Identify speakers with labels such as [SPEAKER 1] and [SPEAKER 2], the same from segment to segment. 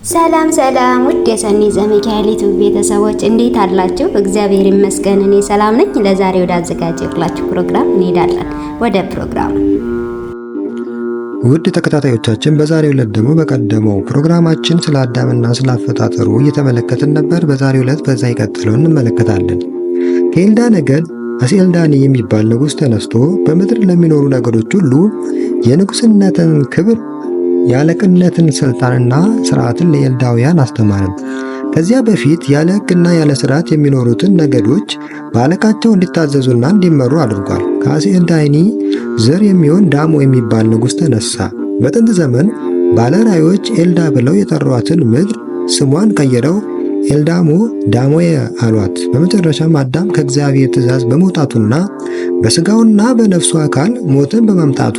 [SPEAKER 1] ሰላም ሰላም ውድ የሰኒ ዘሚካኤል ዩቲዩብ ቤተሰቦች እንዴት አላችሁ? እግዚአብሔር ይመስገን እኔ ሰላም ነኝ። ለዛሬ ወደ አዘጋጀሁላችሁ ፕሮግራም እንሄዳለን። ወደ ፕሮግራሙ
[SPEAKER 2] ውድ ተከታታዮቻችን በዛሬው ዕለት ደግሞ በቀደመው ፕሮግራማችን ስለ አዳምና ስለ አፈጣጠሩ እየተመለከትን ነበር። በዛሬው ዕለት በዛ ይቀጥለው እንመለከታለን። ከኤልዳ ነገድ አስኤልዳኒ የሚባል ንጉሥ ተነስቶ በምድር ለሚኖሩ ነገዶች ሁሉ የንጉሥነትን ክብር ያለቅነትን ስልጣንና ስርዓትን ለኤልዳውያን አስተማረ። ከዚያ በፊት ያለ ሕግና ያለ ስርዓት የሚኖሩትን ነገዶች በአለቃቸው እንዲታዘዙና እንዲመሩ አድርጓል። ከአስኤልዳኒ ዘር የሚሆን ዳሞ የሚባል ንጉሥ ተነሳ። በጥንት ዘመን ባለራዮች ኤልዳ ብለው የጠሯትን ምድር ስሟን ቀይረው ኤልዳሞ ዳሞየ አሏት። በመጨረሻም አዳም ከእግዚአብሔር ትእዛዝ በመውጣቱና በስጋውና በነፍሱ አካል ሞትን በመምጣቱ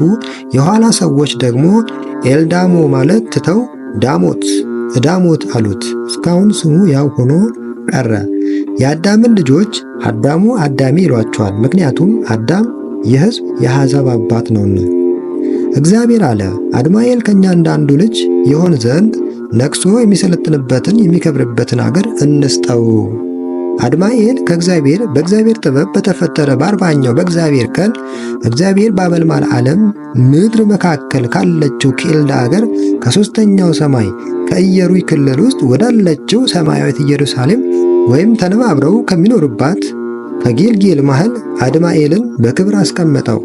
[SPEAKER 2] የኋላ ሰዎች ደግሞ ኤልዳሞ ማለት ትተው ዳሞት አሉት። እስካሁን ስሙ ያው ሆኖ ቀረ። የአዳምን ልጆች አዳሚ ይሏቸዋል። ምክንያቱም አዳም የሕዝብ የአሕዛብ አባት ነውና። እግዚአብሔር አለ፣ አድማኤል ከእኛ እንዳንዱ ልጅ ይሆን ዘንድ ነግሶ የሚሰለጥንበትን የሚከብርበትን አገር እንስጠው። አድማኤል በእግዚአብሔር ጥበብ በተፈጠረ በ40ኛው በእግዚአብሔር ቀን እግዚአብሔር በአመልማል ዓለም ምድር መካከል ካለችው ከኤልዳ አገር ከሦስተኛው ሰማይ ከኢየሩይ ክልል ውስጥ ወዳለችው ሰማያዊት ኢየሩሳሌም ወይም ተነባብረው ከሚኖሩባት ከጌልጌል መሃል አድማኤልን በክብር አስቀመጠው።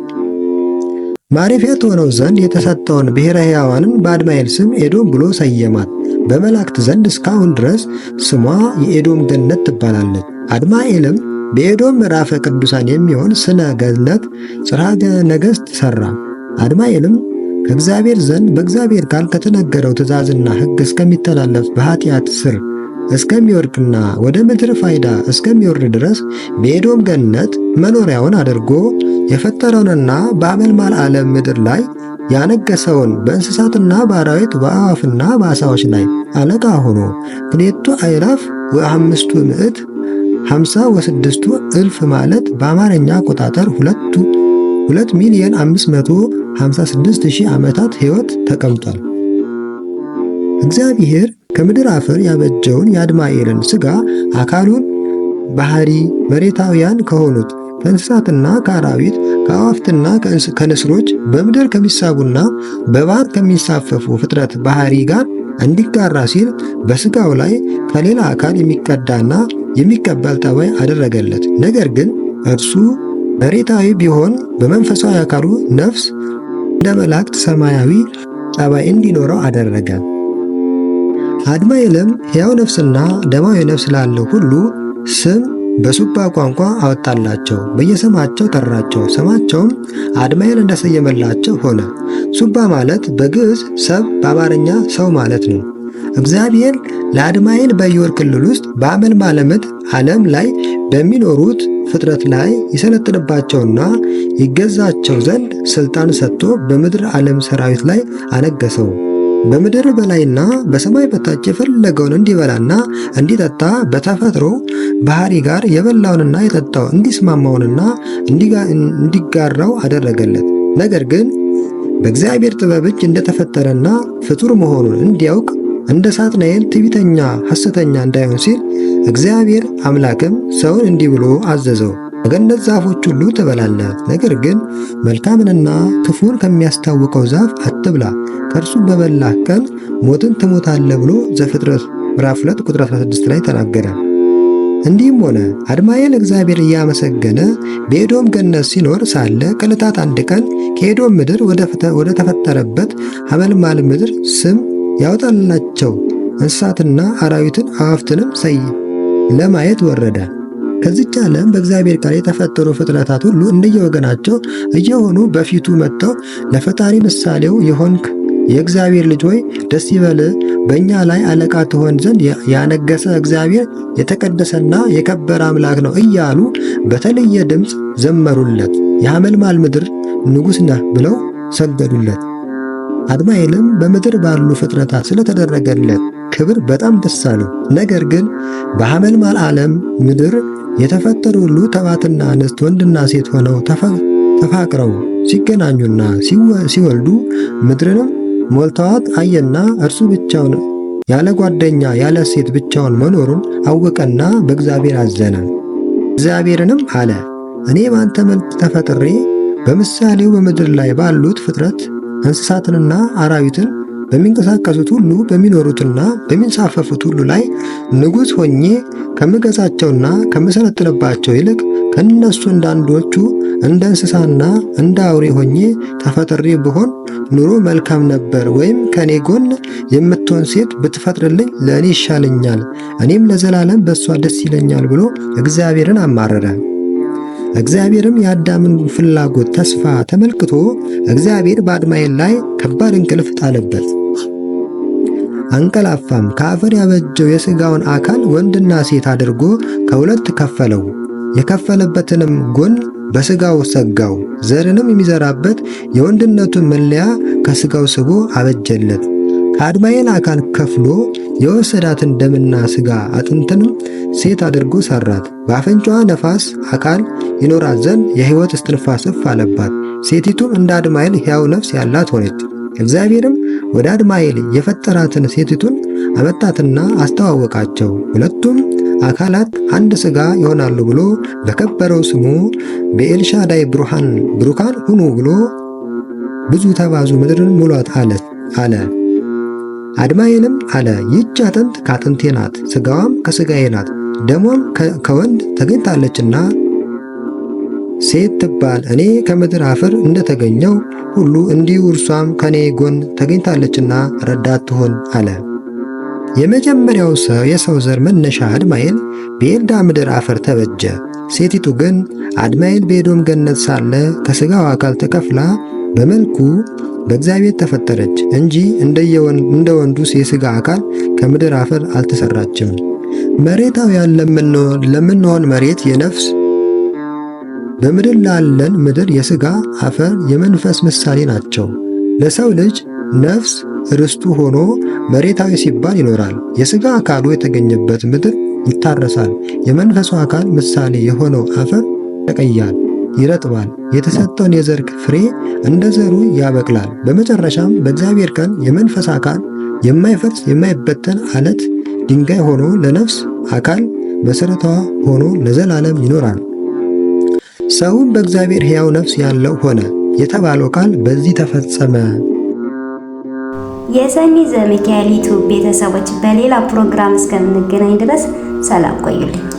[SPEAKER 2] ማረፊያ ትሆነው ዘንድ የተሰጠውን ብሔረ ሕያዋንን በአድማኤል ስም ኤዶም ብሎ ሰየማት። በመላእክት ዘንድ እስካሁን ድረስ ስሟ የኤዶም ገነት ትባላለች። አድማኤልም በኤዶም ምዕራፈ ቅዱሳን የሚሆን ስነ ገነት ጽርሐ ነገሥት ሠራ። አድማኤልም ከእግዚአብሔር ዘንድ በእግዚአብሔር ቃል ከተነገረው ትእዛዝና ሕግ እስከሚተላለፍ በኃጢአት ስር እስከሚወድቅና ወደ ምድር ፋይዳ እስከሚወርድ ድረስ በኤዶም ገነት መኖሪያውን አድርጎ የፈጠረውንና በአመልማል ዓለም ምድር ላይ ያነገሰውን በእንስሳትና በአራዊት በአዕዋፍና በዓሣዎች ላይ አለቃ ሆኖ ክልኤቱ አእላፍ ወአምስቱ ምዕት 56 እልፍ ማለት በአማርኛ አቆጣጠር 2,556,000 ዓመታት ሕይወት ተቀምጧል። እግዚአብሔር ከምድር አፈር ያበጀውን የአድማኤልን ሥጋ አካሉን ባሕሪ መሬታውያን ከሆኑት ከእንስሳትና ከአራዊት ከአዕዋፍትና ከንስሮች በምድር ከሚሳቡና በባሕር ከሚንሳፈፉ ፍጥረት ባሕሪ ጋር እንዲጋራ ሲል በሥጋው ላይ ከሌላ አካል የሚቀዳና የሚቀበል ጠባይ አደረገለት። ነገር ግን እርሱ መሬታዊ ቢሆን በመንፈሳዊ አካሉ ነፍስ እንደ መላእክት ሰማያዊ ጠባይ እንዲኖረው አደረገ። አድማኤልም ሕያው ነፍስና ደማዊ ነፍስ ላለው ሁሉ ስም በሱባ ቋንቋ አወጣላቸው፣ በየስማቸው ጠራቸው። ስማቸውም አድማኤል እንደሰየመላቸው ሆነ። ሱባ ማለት በግዕዝ ሰብ፣ በአማርኛ ሰው ማለት ነው። እግዚአብሔር ለአድማኤል በኢዮር ክልል ውስጥ በአመልማለ ምድር ዓለም ላይ በሚኖሩት ፍጥረት ላይ ይሰለጥንባቸውና ይገዛቸው ዘንድ ሥልጣን ሰጥቶ በምድር ዓለም ሰራዊት ላይ አነገሰው። በምድር በላይና በሰማይ በታች የፈለገውን እንዲበላና እንዲጠጣ በተፈጥሮ ባሕሪ ጋር የበላውንና የጠጣው እንዲስማማውንና እንዲጋራው አደረገለት። ነገር ግን በእግዚአብሔር ጥበብ እጅ እንደተፈጠረና ፍጡር መሆኑን እንዲያውቅ እንደ ሳጥናኤል ትዕቢተኛ ሐሰተኛ እንዳይሆን ሲል እግዚአብሔር አምላክም ሰውን እንዲህ ብሎ አዘዘው፣ ከገነት ዛፎች ሁሉ ትበላለህ፣ ነገር ግን መልካምንና ክፉን ከሚያስታውቀው ዛፍ አትብላ፣ ከእርሱ በበላህ ቀን ሞትን ትሞታለህ ብሎ ዘፍጥረት ምዕራፍ 2 ቁጥር 16 ላይ ተናገረ። እንዲህም ሆነ። አድማኤል እግዚአብሔር እያመሰገነ በኤዶም ገነት ሲኖር ሳለ ከዕለታት አንድ ቀን ከኤዶም ምድር ወደ ተፈጠረበት ሐመልማል ምድር ስም ያወጣላቸው እንስሳትና አራዊትን አዕዋፍትንም ለማየት ወረደ። ከዚች ዓለም በእግዚአብሔር ቃል የተፈጠሩ ፍጥረታት ሁሉ እንደየወገናቸው እየሆኑ በፊቱ መጥተው ለፈጣሪ ምሳሌው የሆንክ የእግዚአብሔር ልጅ ሆይ ደስ ይበልህ፣ በእኛ ላይ አለቃ ትሆን ዘንድ ያነገሰ እግዚአብሔር የተቀደሰና የከበረ አምላክ ነው እያሉ በተለየ ድምፅ ዘመሩለት። የሐመልማል ምድር ንጉሥ ነህ ብለው ሰገዱለት። አድማኤልም በምድር ባሉ ፍጥረታት ስለተደረገለት ክብር በጣም ደስ አለው። ነገር ግን በሐመልማል ዓለም ምድር የተፈጠሩ ሁሉ ተባትና እንስት ወንድና ሴት ሆነው ተፋቅረው ሲገናኙና ሲወልዱ ምድርንም ሞልተዋት አየና እርሱ ብቻውን ያለ ጓደኛ ያለ ሴት ብቻውን መኖሩን አወቀና በእግዚአብሔር አዘነ። እግዚአብሔርንም አለ፣ እኔ በአንተ መልክ ተፈጥሬ በምሳሌው በምድር ላይ ባሉት ፍጥረት እንስሳትንና አራዊትን በሚንቀሳቀሱት ሁሉ በሚኖሩትና በሚንሳፈፉት ሁሉ ላይ ንጉሥ ሆኜ ከምገዛቸውና ከምሰለጥንባቸው ይልቅ ከእነሱ እንዳንዶቹ እንደ እንስሳና እንደ አውሬ ሆኜ ተፈጥሬ ብሆን ኑሮ መልካም ነበር። ወይም ከኔ ጎን የምትሆን ሴት ብትፈጥርልኝ ለእኔ ይሻለኛል፣ እኔም ለዘላለም በእሷ ደስ ይለኛል ብሎ እግዚአብሔርን አማረረ። እግዚአብሔርም የአዳምን ፍላጎት ተስፋ ተመልክቶ እግዚአብሔር በአድማኤል ላይ ከባድ እንቅልፍ ጣለበት። አንቀላፋም። ከአፈር ያበጀው የሥጋውን አካል ወንድና ሴት አድርጎ ከሁለት ከፈለው። የከፈለበትንም ጎን በሥጋው ሰጋው። ዘርንም የሚዘራበት የወንድነቱን መለያ ከሥጋው ስቦ አበጀለት። ከአድማኤል አካል ከፍሎ የወሰዳትን ደምና ሥጋ አጥንትንም ሴት አድርጎ ሰራት። በአፍንጫዋ ነፋስ አካል ይኖራት ዘንድ የሕይወት እስትንፋስ እፍ አለባት። ሴቲቱም እንደ አድማኤል ሕያው ነፍስ ያላት ሆነች። እግዚአብሔርም ወደ አድማኤል የፈጠራትን ሴቲቱን አመጣትና አስተዋወቃቸው። ሁለቱም አካላት አንድ ሥጋ ይሆናሉ ብሎ በከበረው ስሙ በኤልሻዳይ ብሩካን ሁኑ ብሎ ብዙ ተባዙ፣ ምድርን ሙሏት አለ። አድማኤልም አለ፣ ይህች አጥንት ከአጥንቴ ናት፣ ሥጋዋም ከሥጋዬ ናት። ደሟም ከወንድ ተገኝታለችና ሴት ትባል። እኔ ከምድር አፈር እንደተገኘው ሁሉ እንዲሁ እርሷም ከኔ ጎን ተገኝታለችና ረዳት ትሆን አለ። የመጀመሪያው የሰው ዘር መነሻ አድማኤል በኤልዳ ምድር አፈር ተበጀ። ሴቲቱ ግን አድማኤል በኤዶም ገነት ሳለ ከሥጋው አካል ተከፍላ በመልኩ በእግዚአብሔር ተፈጠረች እንጂ እንደ ወንዱ የሥጋ አካል ከምድር አፈር አልተሰራችም። መሬታውያን ለምንሆን መሬት የነፍስ በምድር ላለን ምድር የሥጋ አፈር የመንፈስ ምሳሌ ናቸው። ለሰው ልጅ ነፍስ ርስቱ ሆኖ መሬታዊ ሲባል ይኖራል። የሥጋ አካሉ የተገኘበት ምድር ይታረሳል። የመንፈሱ አካል ምሳሌ የሆነው አፈር ያቀያል፣ ይረጥባል። የተሰጠውን የዘር ፍሬ እንደ ዘሩ ያበቅላል። በመጨረሻም በእግዚአብሔር ቀን የመንፈስ አካል የማይፈርስ የማይበተን አለት ድንጋይ ሆኖ ለነፍስ አካል መሠረቷ ሆኖ ለዘላለም ይኖራል። ሰውም በእግዚአብሔር ሕያው ነፍስ ያለው ሆነ የተባለው ቃል በዚህ ተፈጸመ።
[SPEAKER 1] የሰኒ ዘሚካኤል ዩቲዩብ ቤተሰቦች በሌላ ፕሮግራም እስከምንገናኝ ድረስ ሰላም ቆዩልኝ።